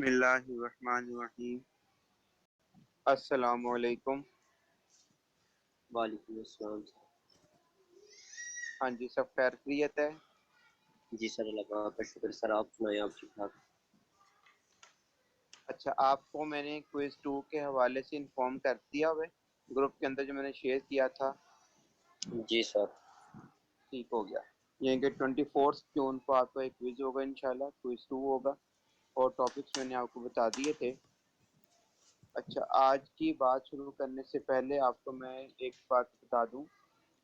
बिस्मिल्लाहिर्रहमानिर्रहीम। अस्सलामुअलैकुम। वालेकुम अस्सलाम। हाँ जी, सब खैरियत है? जी सर, अल्लाह का शुक्र। सर आप सुनाएं, आप ठीक ठाक? अच्छा, आपको मैंने क्विज 2 के हवाले से इन्फॉर्म कर दिया हुआ है ग्रुप के अंदर जो मैंने शेयर किया था। जी सर। ठीक हो गया। ये कि 24 जून को आपका एक क्विज होगा, इंशाल्लाह क्विज 2 होगा और टॉपिक्स मैंने आपको बता दिए थे। अच्छा, आज की बात शुरू करने से पहले आपको मैं एक बात बता दूं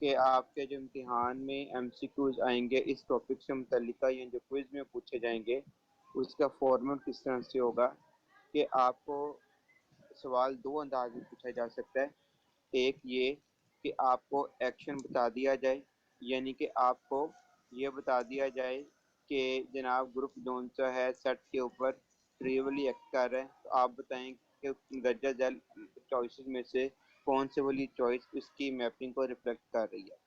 कि आपके जो इम्तिहान में एमसीक्यूज आएंगे इस टॉपिक से मुतल्लिका या जो क्विज में पूछे जाएंगे उसका फॉर्मेट किस तरह से होगा कि आपको सवाल दो अंदाज में पूछा जा सकता है। एक ये कि आपको एक्शन बता दिया जाए, यानी कि आपको ये बता दिया जाए कि जनाब ग्रुप जोन सा है सेट के ऊपर ट्रिवली एक्ट कर रहे हैं, तो आप बताएं कि दर्जा जैल चॉइसेस में से कौन से वाली चॉइस इसकी मैपिंग को रिफ्लेक्ट कर रही है।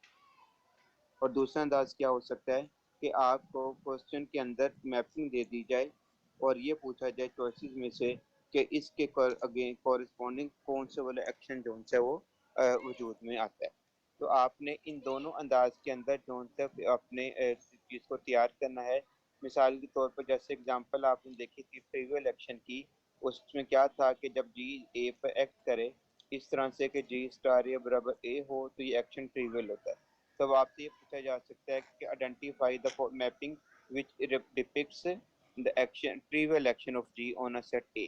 और दूसरा अंदाज क्या हो सकता है कि आपको क्वेश्चन के अंदर मैपिंग दे दी जाए और ये पूछा जाए चॉइसेस में से कि इसके अगेन कॉरेस्पॉन्डिंग कौन से वाला एक्शन जोन से वो वजूद में आता है। तो आपने इन दोनों अंदाज के अंदर जोन तक अपने चीज़ को तैयार करना है। मिसाल के तौर पर जैसे एग्जांपल आपने देखी थी ट्रिवियल एक्शन की, उसमें क्या था कि जब जी ए पर एक्ट करे इस तरह से कि जी स्टार ए बराबर ए हो तो ये एक्शन ट्रिवियल होता है। तब आपसे ये पूछा जा सकता है कि identify the mapping which depicts the action trivial action of G on a set A.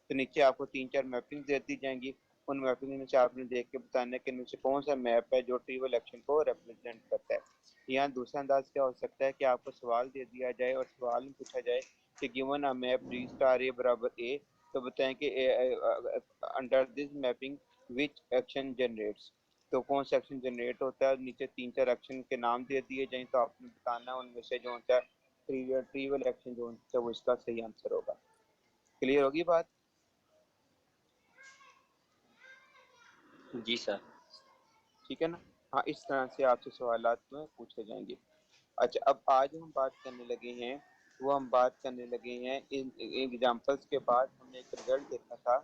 तो नीचे आपको तीन चार मैपिंग दे दी जाएंगी, उन मैपिंग में से आपने देख के बताना है कि इनमें से कौन सा मैप है जो ट्रिवियल एक्शन को रिप्रेजेंट करता है। यहाँ दूसरा अंदाज क्या हो सकता है कि आपको सवाल दे दिया जाए और सवाल में पूछा जाए कि given a map G star A बराबर ए, तो बताएं कि under this mapping which action generates, तो कौन सा एक्शन जनरेट होता है। नीचे तीन चार एक्शन के नाम दे दिए जाए तो आपने बताना है उनमें से जो होता है ट्रिवियल एक्शन जो होता है वो इसका सही आंसर होगा। क्लियर होगी बात? जी सर। ठीक है ना? हाँ, इस तरह से आपसे सवाल में पूछे जाएंगे। अच्छा, अब आज हम बात करने लगे हैं, वो हम बात करने लगे हैं इन एग्जांपल्स के बाद हमने एक रिजल्ट देखा था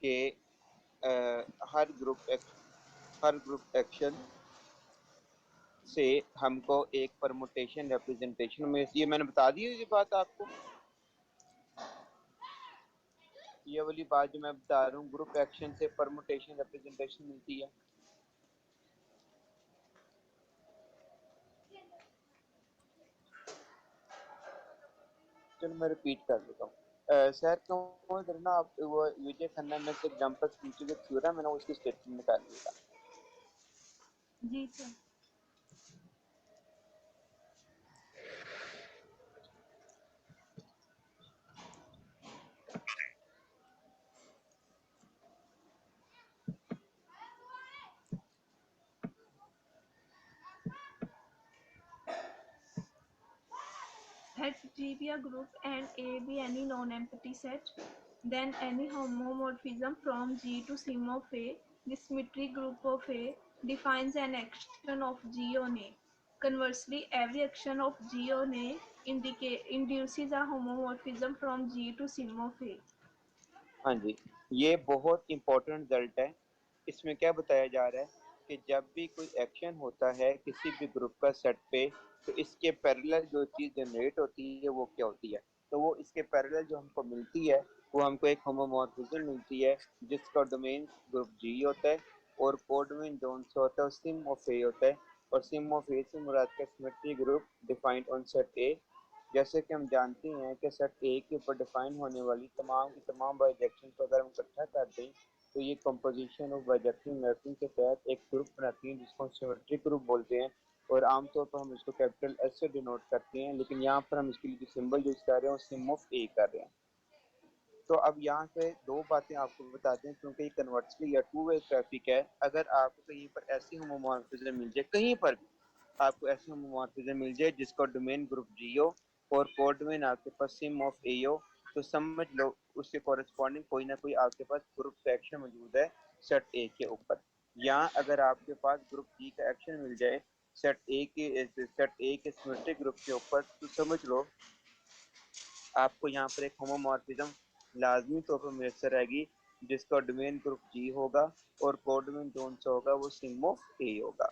कि अ, हर ग्रुप एक्शन से हमको एक परमुटेशन रिप्रेजेंटेशन में, ये मैंने बता दी है ये बात आपको। ये वाली बात जो मैं बता रहा हूँ, ग्रुप एक्शन से परमुटेशन रिप्रेजेंटेशन मिलती है। चलो मैं रिपीट कर देता हूँ। सर क्यों इधर ना आप वो विजय खन्ना में से एग्जांपल्स पूछे जो थ्योरम है ना उसकी स्टेटमेंट निकाल दिएगा। जी sir. Let G be a group and A be any non-empty set, then any homomorphism from G to sim of A, this symmetric group of A defines an action of G on A. Conversely, every action of G on A induces a homomorphism from G to sim of A. हाँ जी, ये बहुत important result है। इसमें क्या बताया जा रहा है कि जब भी कोई एक्शन होता है किसी भी ग्रुप का सेट पे, तो इसके पैरेलल जो चीज जनरेट होती है वो क्या होती है। तो वो इसके पैरेलल जो हमको मिलती है वो हमको एक होमोमॉर्फिज्म मिलती है जिसका डोमेन ग्रुप जी होता है और कोडोमेन जोन से होता है सिम ऑफ ए होता है। और सिम ऑफ ए से मुराद का symmetry group defined on set ए। जैसे कि हम जानते हैं कि सेट ए के ऊपर डिफाइन होने वाली तमाम की तमाम बाइजेक्शन को अगर हम इकट्ठा कर दें तो ये कंपोजिशन ऑफ बाइजेक्टिव मैपिंग के तहत एक ग्रुप बनाती हैं जिसको हम सिमेट्रिक ग्रुप बोलते हैं। और आमतौर पर हम इसको कैपिटल एस से डिनोट करते हैं, लेकिन यहाँ पर हम इसके लिए जो सिंबल यूज कर रहे हैं वो सिम ऑफ ए कर रहे हैं। तो अब यहाँ पे दो बातें आपको बताते हैं, क्योंकि ये कन्वर्सली या टू वे ट्रैफिक है। अगर आपको कहीं पर ऐसी होमोमॉर्फिज्म मिल जाए, कहीं पर भी आपको ऐसी होमोमॉर्फिज्म मिल जाए जिसका डोमेन ग्रुप जी हो और कोड डोमेन आपके पास सिम ऑफ ए हो, तो समझ लो उसके कॉरेस्पॉन्डिंग कोई ना कोई आपके पास ग्रुप का एक्शन मौजूद है सेट ए के ऊपर। यहाँ अगर आपके पास ग्रुप जी का एक्शन मिल जाए सेट ए के सिमेट्रिक ग्रुप के ऊपर, तो समझ लो आपको यहाँ पर एक होमोमॉर्फिज्म लाजमी तौर पर मैसर आएगी, जिसका डोमेन ग्रुप जी होगा और कोडोमेन जोन सा होगा वो सिम ऑफ ए होगा।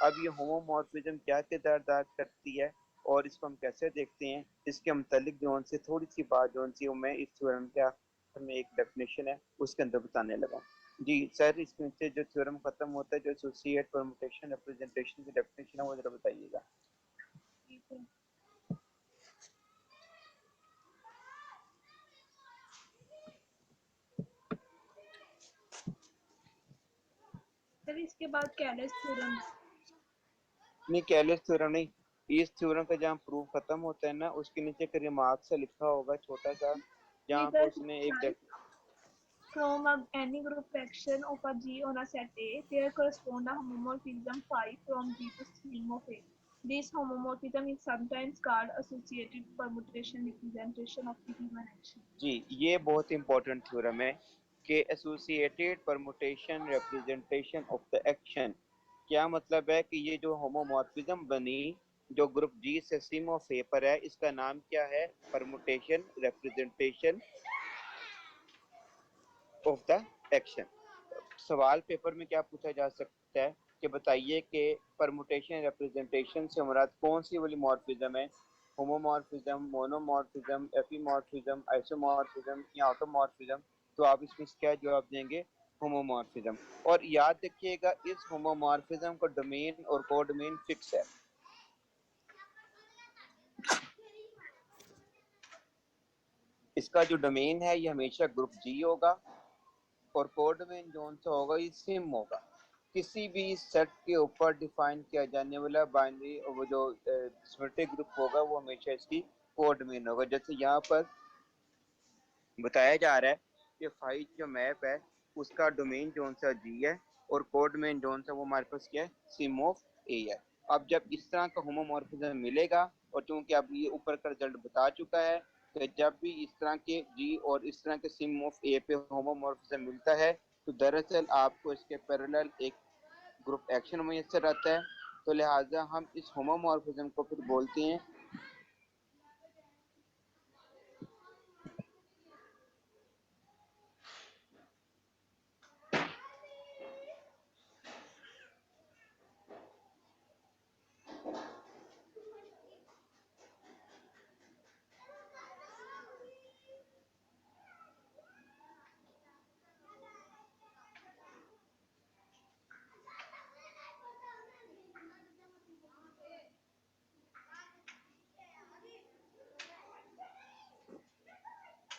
अब ये होमोमॉर्फिज्म क्या किरदार अदा करती है और इसको हम कैसे देखते हैं, इसके मुतालिक जोन से थोड़ी सी बात जोन सी मैं इस थ्योरम के आखिर में एक डेफिनेशन है उसके अंदर बताने लगा। जी सर, इसमें से जो थ्योरम खत्म होता है, जो एसोसिएट परमुटेशन रिप्रेजेंटेशन की डेफिनेशन है वो जरा बताइएगा। ठीक है सर, इसके बाद कैलेस थ्योरम। नहीं, कैलिस थ्योरम नहीं, इस थ्योरम का जहाँ प्रूफ खत्म होता है ना उसके नीचे एक रिमार्क से लिखा होगा छोटा सा, जहाँ पर उसने एक From any group action of a G on a set A, there correspond a homomorphism phi from G to sim of A. This homomorphism is sometimes called associated permutation representation of the given action. जी ये बहुत important theorem है कि associated permutation representation of the action. क्या मतलब है कि ये जो होमोमॉर्फिज्म बनी जो ग्रुप जी से सिम ऑफ ए पर है, इसका नाम क्या है? Permutation representation of the action. सवाल पेपर में क्या पूछा जा सकता है कि बताइए कि परमुटेशन रिप्रेजेंटेशन से मुराद कौन सी वाली मॉर्फिज्म है? होमोमॉर्फिज्म, मोनोमॉर्फिज्म, एपीमॉर्फिज्म, आइसोमॉर्फिज्म या ऑटोमॉर्फिज्म? तो आप इसमें क्या जवाब देंगे? होमोमॉर्फिज्म। और याद रखिएगा इस होमोमॉर्फिज्म का डोमेन और कोडोमेन फिक्स है। इसका जो डोमेन है ये हमेशा ग्रुप जी होगा और कोडोमेन जोन सा होगा ये सिम होगा। किसी भी सेट के ऊपर डिफाइन किया जाने वाला बाइनरी वो जो सिमेट्रिक ग्रुप होगा वो हमेशा इसकी कोडोमेन होगा। जैसे यहाँ पर बताया जा रहा है कि फाइल जो मैप है उसका डोमेन जोन सा जी है और कोडोमेन जोन सा वो हमारे पास क्या है? सिम ऑफ ए है। अब जब इस तरह का होमोमॉर्फिज्म मिलेगा, और चूंकि अब ये ऊपर का रिजल्ट बता चुका है कि जब भी इस तरह के जी और इस तरह के सिम ऑफ ए पे होमोमॉर्फिज्म मिलता है तो दरअसल आपको इसके पैरेलल एक ग्रुप एक्शन मुयसर आता है। तो लिहाजा हम इस होमोमॉर्फिज्म को फिर बोलते हैं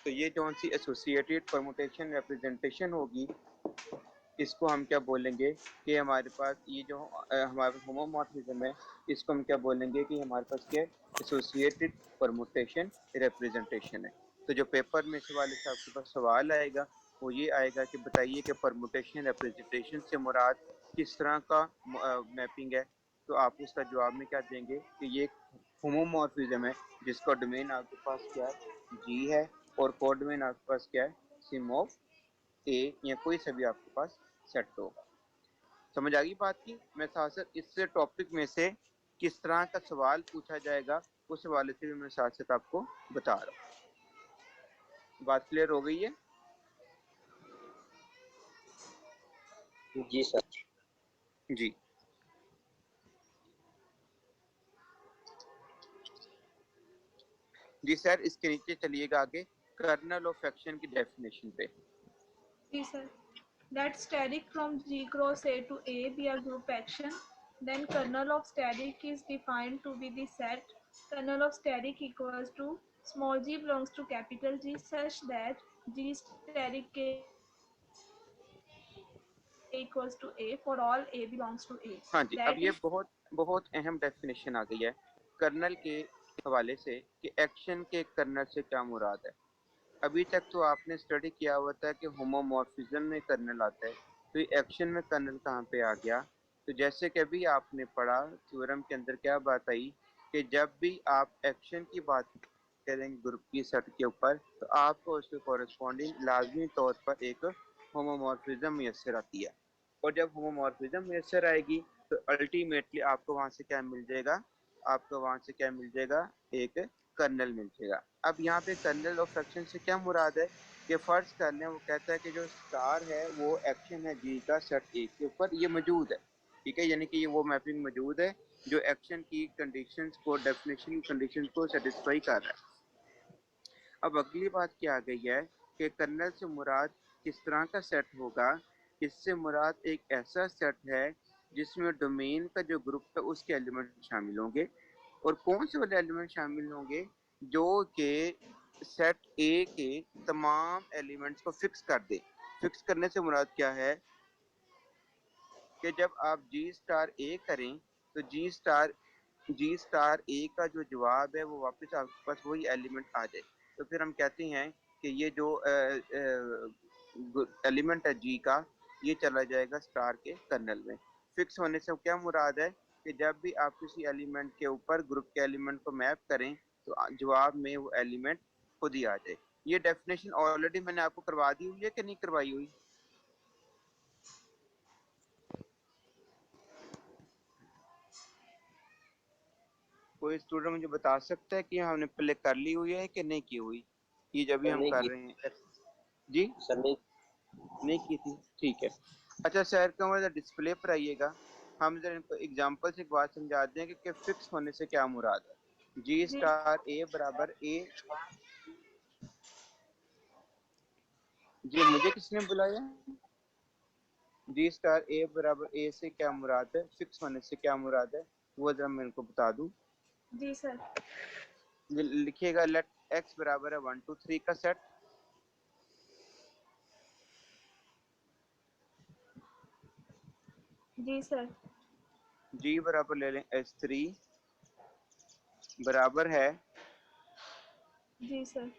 तो ये कौन सी एसोसिएटेड परमुटेशन रिप्रेजेंटेशन होगी, इसको हम क्या बोलेंगे कि हमारे पास ये जो हमारे पास होमोमॉर्फिज्म है इसको हम क्या बोलेंगे कि हमारे पास क्या एसोसिएटेड परमुटेशन रिप्रेजेंटेशन है। तो जो पेपर में से वाले साहब के पास सवाल आएगा वो ये आएगा कि बताइए कि परमुटेशन रिप्रेजेंटेशन से मुराद किस तरह का मैपिंग है। तो आप उसका जवाब में क्या देंगे कि ये होमोमॉर्फिज्म है जिसका डोमेन आपके पास क्या है? जी है और कोडोमेन आपके पास क्या है? सिम ऑफ ए या कोई सा भी आपके पास सेट होगा। समझ आ गई बात की? मैं साथ साथ इस टॉपिक में से किस तरह का सवाल पूछा जाएगा उस हवाले से भी मैं साथ साथ आपको बता रहा हूँ। बात क्लियर हो गई है? जी सर। जी जी सर, इसके नीचे चलिएगा आगे कर्नल ऑफ एक्शन की डेफिनेशन पे। जी sir, let static from G cross A to A be a group action. Then kernel of static is defined to be the set kernel of static equals to small g belongs to capital G such that G static K equals to A for all A belongs to A. हाँ जी, अब That ये is बहुत बहुत अहम definition आ गई है colonel के हवाले से कि एक्शन के कर्नल से क्या मुराद है। अभी तक तो आपने स्टडी किया हुआ था कि होमोमॉर्फिज्म में कर्नल आता है, तो ये एक्शन में कर्नल कहाँ पे आ गया? तो जैसे कि अभी आपने पढ़ा थ्योरम के अंदर क्या बात आई कि जब भी आप एक्शन की बात करेंगे ग्रुप की सेट के ऊपर तो आपको उसके कॉरेस्पॉन्डिंग लाजमी तौर पर एक होमोमॉर्फिज्म मैसर आती है। और जब होमोमॉर्फिज्म मैसर आएगी तो अल्टीमेटली आपको वहां से क्या मिल जाएगा? आपको वहां से क्या मिल जाएगा? एक कर्नल मिल जाएगा। अब यहाँ पे कर्नल ऑफ एक्शन से क्या मुराद है कि फर्ज कर लें, वो कहता है कि जो स्टार है वो एक्शन है जी का सेट ए के ऊपर ये मौजूद है, ठीक है, यानी कि ये वो मैपिंग मौजूद है जो एक्शन की कंडीशंस को, डेफिनेशन कंडीशंस को सेटिस्फाई कर रहा है। अब अगली बात क्या आ गई है कि कर्नल से मुराद किस तरह का सेट होगा। इससे मुराद एक ऐसा सेट है जिसमें डोमेन का जो ग्रुप है उसके एलिमेंट शामिल होंगे। और कौन से वाले एलिमेंट शामिल होंगे? जो के सेट ए के तमाम एलिमेंट्स को फिक्स कर दे। फिक्स करने से मुराद क्या है कि जब आप जी स्टार ए करें तो जी स्टार ए का जो जवाब है वो वापस आपके पास वही एलिमेंट आ जाए। तो फिर हम कहते हैं कि ये जो एलिमेंट है जी का, ये चला जाएगा स्टार के कर्नल में। फिक्स होने से क्या मुराद है कि जब भी आप किसी एलिमेंट के ऊपर ग्रुप के एलिमेंट को मैप करें तो जवाब में वो एलिमेंट खुद ही आ जाए। ये डेफिनेशन ऑलरेडी मैंने आपको करवा दी हुई है कि नहीं करवाई हुई? कोई स्टूडेंट मुझे बता सकता है कि हमने पहले कर ली हुई है कि नहीं की हुई, ये जब भी हम नहीं कर की रहे हैं? जी सर, नहीं। नहीं की थी, ठीक है। अच्छा सर, का मतलब डिस्प्ले पर आइएगा, हम जरा इनको एग्जांपल से एक बात समझा दें कि फिक्स होने से क्या मुराद है। जी जी स्टार ए बराबर ए। जी मुझे किसने बुलाया? जी स्टार ए बराबर ए से क्या मुराद है, फिक्स होने से क्या मुराद है, वो जरा मैं इनको बता दूं। जी सर। लिखिएगा, लेट एक्स बराबर है 1 2 3 का सेट। जी सर। जी बराबर ले लें S3 बराबर है, जी सर।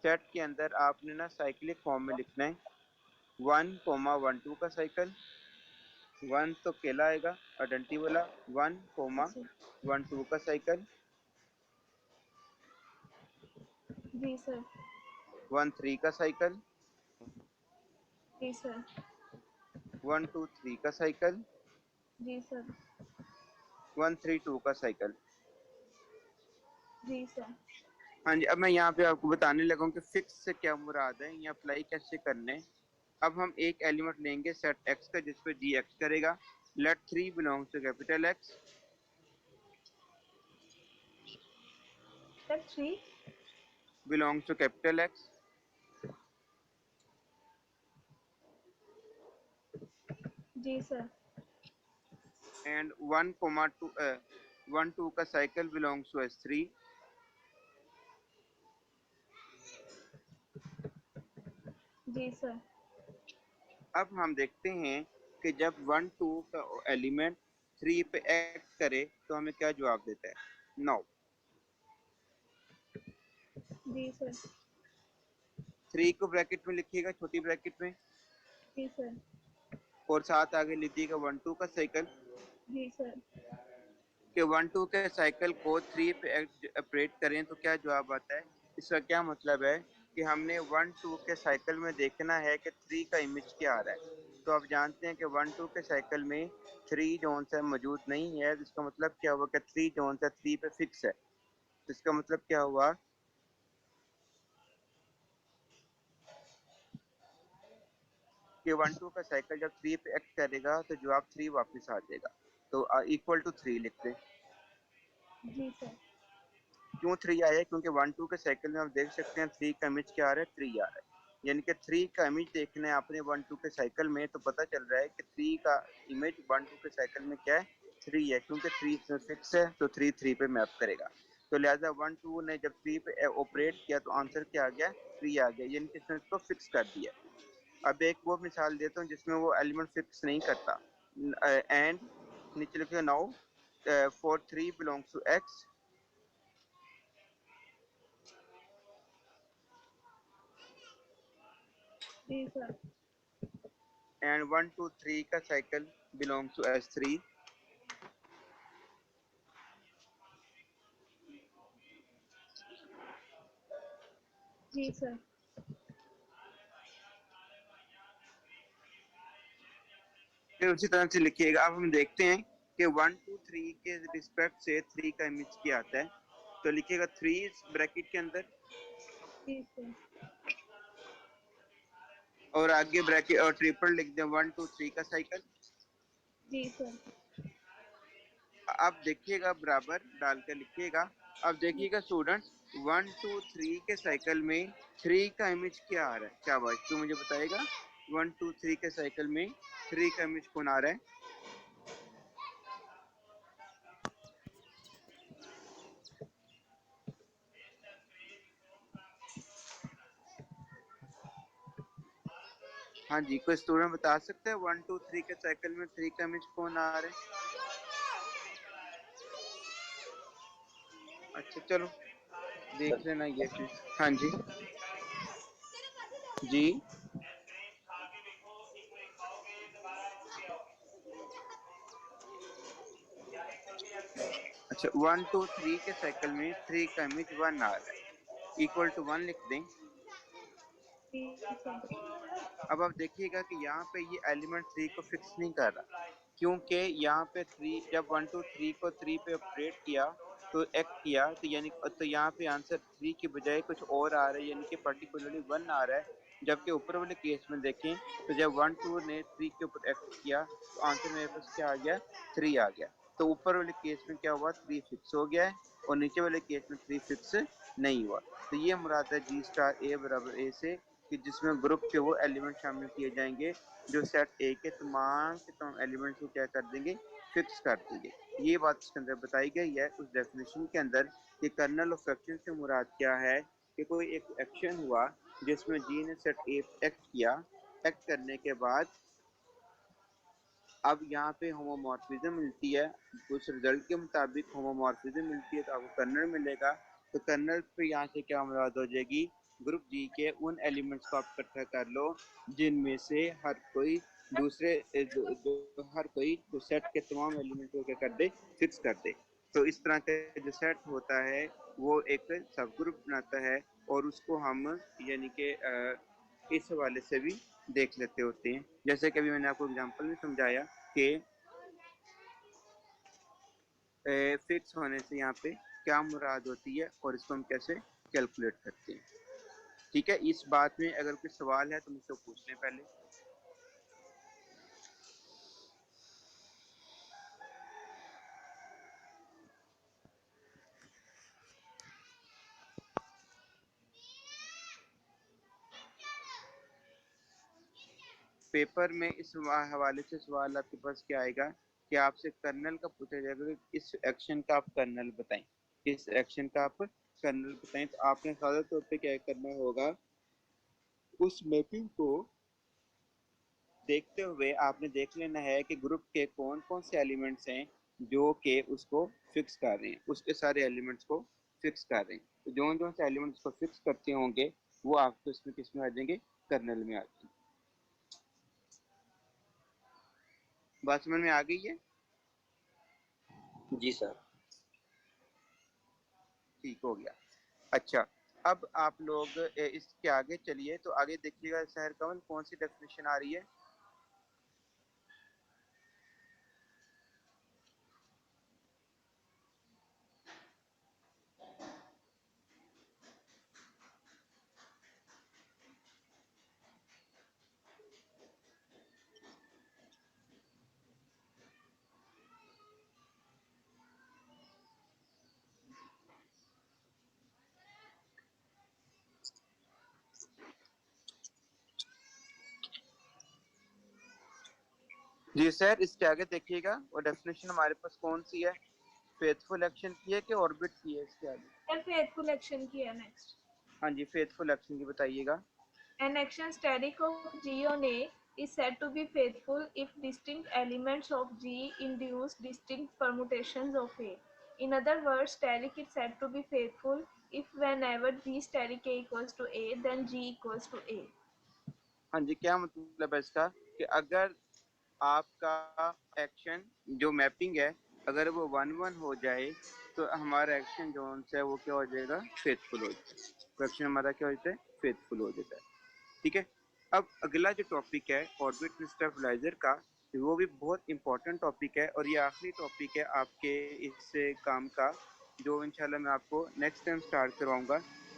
सेट के अंदर आपने ना साइक्लिक फॉर्म में लिखना है 1,1,2 का साइकिल। 1 तो अकेला आएगा आइडेंटिटी वाला, 1,1,2 का साइकिल, जी सर। 1 3 का साइकिल, जी सर। 1 2 3 का साइकिल, जी सर। 1 3 2 का साइकिल। जी सर। हाँ जी, अब मैं यहाँ पे आपको बताने लगा हूँ कि फिक्स से क्या मुराद है, ये अप्लाई कैसे करने हैं। अब हम एक एलिमेंट लेंगे सेट एक्स का जिस पे जी एक्स करेगा। Let 3 belongs to capital X, sir 3। Belongs to capital X, जी सर। एंड 1 2 का साइकिल बिलोंग्स टू S3। जी सर। अब हम देखते हैं कि जब 1 2 का एलिमेंट 3 पे एक्ट करे तो हमें क्या जवाब देता है। 9। जी सर। 3 को ब्रैकेट में लिखिएगा, छोटी ब्रैकेट में, जी सर। और साथ आगे लिखिएगा 1 2 का साइकिल। जी सर। कि 1 2 के साइकिल को 3 पे ऑपरेट करें तो क्या जवाब आता है। इसका क्या मतलब है कि हमने 1 2 के साइकिल में देखना है कि 3 का इमेज क्या आ रहा है। तो आप जानते हैं कि 1 2 के साइकिल में 3 जोन सा मौजूद नहीं है, इसका मतलब क्या हुआ कि 3 जोन सा 3 पे फिक्स है। तो इसका मतलब क्या हुआ कि 1 2 का साइकिल जब 3 पे एक्ट करेगा तो जवाब 3 वापस आ जाएगा। तो इक्वल टू 3 लिखते हैं। जी सर। क्यों 3 आया है? क्योंकि 1 2 के साइकिल में आप देख सकते हैं 3 का इमेज क्या आ रहा है, 3 आ रहा है। यानी कि 3 का इमेज देखना है आपने 1 2 के साइकिल में, तो पता चल रहा है कि 3 का इमेज 1 2 के साइकिल में क्या है, 3 है। क्योंकि 3 इसमें फिक्स है तो 3 3 पे मैप करेगा। तो लिहाजा 1 2 ने जब 3 पे ऑपरेट किया तो आंसर क्या आ गया, 3 आ गया, यानी कि इसने इसको फिक्स कर दिया। अब एक वो मिसाल देता हूँ जिसमें वो एलिमेंट फिक्स नहीं करता। एंड नीचे लिखिए now for 3 belongs to X जी सर। and 1 2 3 का साइकिल belongs to S3। जी सर। फिर उसी तरह से लिखिएगा। अब हम देखते हैं कि 1 2 3 के रिस्पेक्ट से 3 का इमेज क्या आता है। तो लिखिएगा 3 ब्रैकेट के अंदर जी सर। और आगे ब्रैकेट और ट्रिपल लिख दें 1 2 3 का साइकिल। जी सर। अब देखिएगा बराबर डाल के लिखिएगा। अब देखिएगा स्टूडेंट्स 1 2 3 के साइकिल में 3 का इमेज क्या आ रहा है? शाबाश, तो मुझे बताएगा 1 2 3 के साइकिल में 3 का इमेज कौन आ रहा है? हाँ जी, कोई स्टूडेंट बता सकते हैं 1 2 3 के साइकिल में 3 का इमेज कौन आ रहा है? अच्छा चलो देख लेना ये फिर। हाँ जी जी। अच्छा 1 2 3 के साइकिल में 3 का इमेज 1 आ रहा है, इक्वल टू 1 लिख दें। जी सर। अब आप देखिएगा कि यहाँ पे ये एलिमेंट 3 को फिक्स नहीं कर रहा, क्योंकि यहाँ पे 3 जब 1 2 3 को 3 पे अपडेट किया तो एक्ट किया तो यानी तो यहाँ पे आंसर 3 की बजाय कुछ और आ रहा है, यानी कि पर्टिकुलरली 1 आ रहा है। जबकि ऊपर वाले केस में देखें तो जब 1 2 ने 3 के ऊपर एक्ट किया तो आंसर मेरे पास क्या आ गया? 3 आ गया। तो ऊपर वाले केस में क्या हुआ? 3 फिक्स हो गया है और नीचे वाले केस में 3 फिक्स नहीं हुआ। तो ये मुराद है जी स्टार ए बराबर ए से कि जिसमें ग्रुप के वो एलिमेंट शामिल किए जाएंगे जो सेट ए के तमाम एलिमेंट्स को क्या कर देंगे? फिक्स कर देंगे। ये बात इसके अंदर बताई गई है उस डेफिनेशन के अंदर कि कर्नल ऑफ एक्शन से मुराद क्या है कि कोई एक एक्शन हुआ जिसमें जी ने सेट ए एक्ट किया, एक्ट करने के बाद अब यहाँ पे होमोमॉर्फिज्म मिलती है, उस रिजल्ट के मुताबिक होमोमॉर्फिज्म मिलती है तो आपको कर्नल मिलेगा। तो कर्नल पे यहाँ से क्या मुराद हो जाएगी? ग्रुप जी के उन एलिमेंट्स को आप इकट्ठा कर लो जिनमें से हर कोई दूसरे हर कोई जो सेट के तमाम एलिमेंट को क्या कर दे? फिक्स कर दे। तो इस तरह का जो सेट होता है वो एक सब ग्रुप बनाता है और उसको हम यानी कि इस हवाले से भी देख लेते होते हैं। जैसे कि अभी मैंने आपको एग्जांपल में समझाया कि फिक्स होने से यहाँ पे क्या मुराद होती है और इसको हम कैसे कैलकुलेट करते हैं। ठीक है, इस बात में अगर कोई सवाल है तो मुझसे पूछ लें पहले। पेपर में इस हवाले से सवाल आपके पास क्या आएगा कि आपसे कर्नल का पूछा जाएगा कि इस एक्शन का आप कर्नल बताएं, इस एक्शन का आप कर्नल बताएं। तो आपने सादा तौर पे क्या करना होगा, उस मैपिंग को देखते हुए आपने देख लेना है कि ग्रुप के कौन कौन से एलिमेंट्स हैं जो कि उसको फिक्स कर रहे हैं, उसके सारे एलिमेंट्स को फिक्स कर रहे हैं। तो जो जो से एलिमेंट्स को फिक्स करते होंगे वो आपको इसमें किस में आ जाएंगे? कर्नल में आ जाएंगे। बात समझ में आ गई है? जी सर। ठीक हो गया। अच्छा, अब आप लोग इसके आगे चलिए, तो आगे देखिएगा शहर कमल कौन सी डेफिनेशन आ रही है? जी सर, इसके आगे देखिएगा और डेफिनेशन हमारे पास कौन सी है? फेथफुल एक्शन की है कि ऑर्बिट की है इसके आगे? सर फेथफुल एक्शन की है नेक्स्ट। हाँ जी, फेथफुल एक्शन की बताइएगा। An action static of G on A is said to be faithful if distinct elements of G induce distinct permutations of A. In other words, static is said to be faithful if whenever G static A equals to A, then G equals to A. हाँ जी, क्या मतलब है इसका कि अगर आपका action जो mapping है अगर वो 1 1 हो जाए तो हमारा एक्शन जो है वो क्या हो जाएगा? फेथफुल हो जाएगा। एक्शन हमारा क्या हो जाता है? फेथफुल हो जाता है। ठीक है, अब अगला जो टॉपिक है ऑर्बिट स्टेबलाइजर का, वो भी बहुत इंपॉर्टेंट टॉपिक है और ये आखिरी टॉपिक है आपके इस काम का। जो इंशाल्लाह मैं आपको नेक्स्ट टाइम स्टार्ट करवाऊंगा।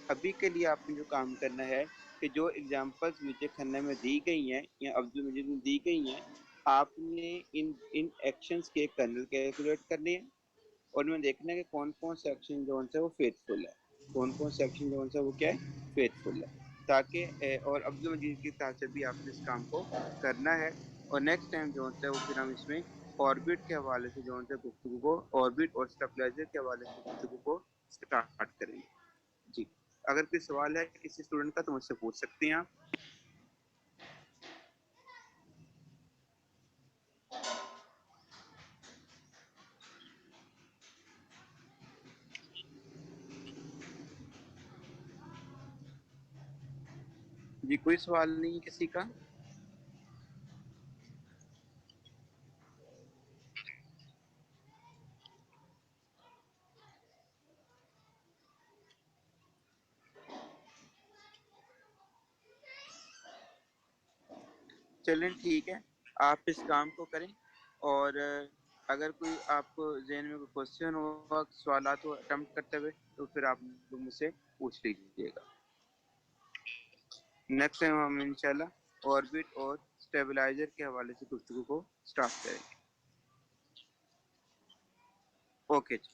अभी के लिए आपने जो काम करना है कि जो एग्जांपल्स मुझे खन्ना में दी गई हैं या अब्दुल मजीद में दी गई हैं, आपने इन इन एक्शंस के कर्नल कैलकुलेट करने हैं और उनमें देखना है कि कौन कौन से एक्शन जो उनसे वो फेथफुल है, कौन कौन से एक्शन जो उनसे वो क्या है फेथफुल है, ताकि और अब्दुल मजीद की तरफ से भी आपने इस काम को करना है। और नेक्स्ट टाइम जो होता है वो फिर हम इसमें ऑर्बिट के हवाले से जो होता है गुफ्तगू को, ऑर्बिट और स्टेबलाइजर के हवाले से गुफ्तगू को स्टार्ट करेंगे। जी, अगर कोई सवाल है किसी स्टूडेंट का तो मुझसे पूछ सकते हैं आप। जी, कोई सवाल नहीं है किसी का? चलें ठीक है, आप इस काम को करें और अगर कोई आपको जहन में कोई क्वेश्चन हो, सवालात हो अटेम्प्ट करते हुए, तो फिर आप लोग मुझसे पूछ लीजिएगा। नेक्स्ट टाइम हम इंशाल्लाह ऑर्बिट और स्टेबलाइजर के हवाले से गुफ्तगू को स्टार्ट करेंगे। ओके जी।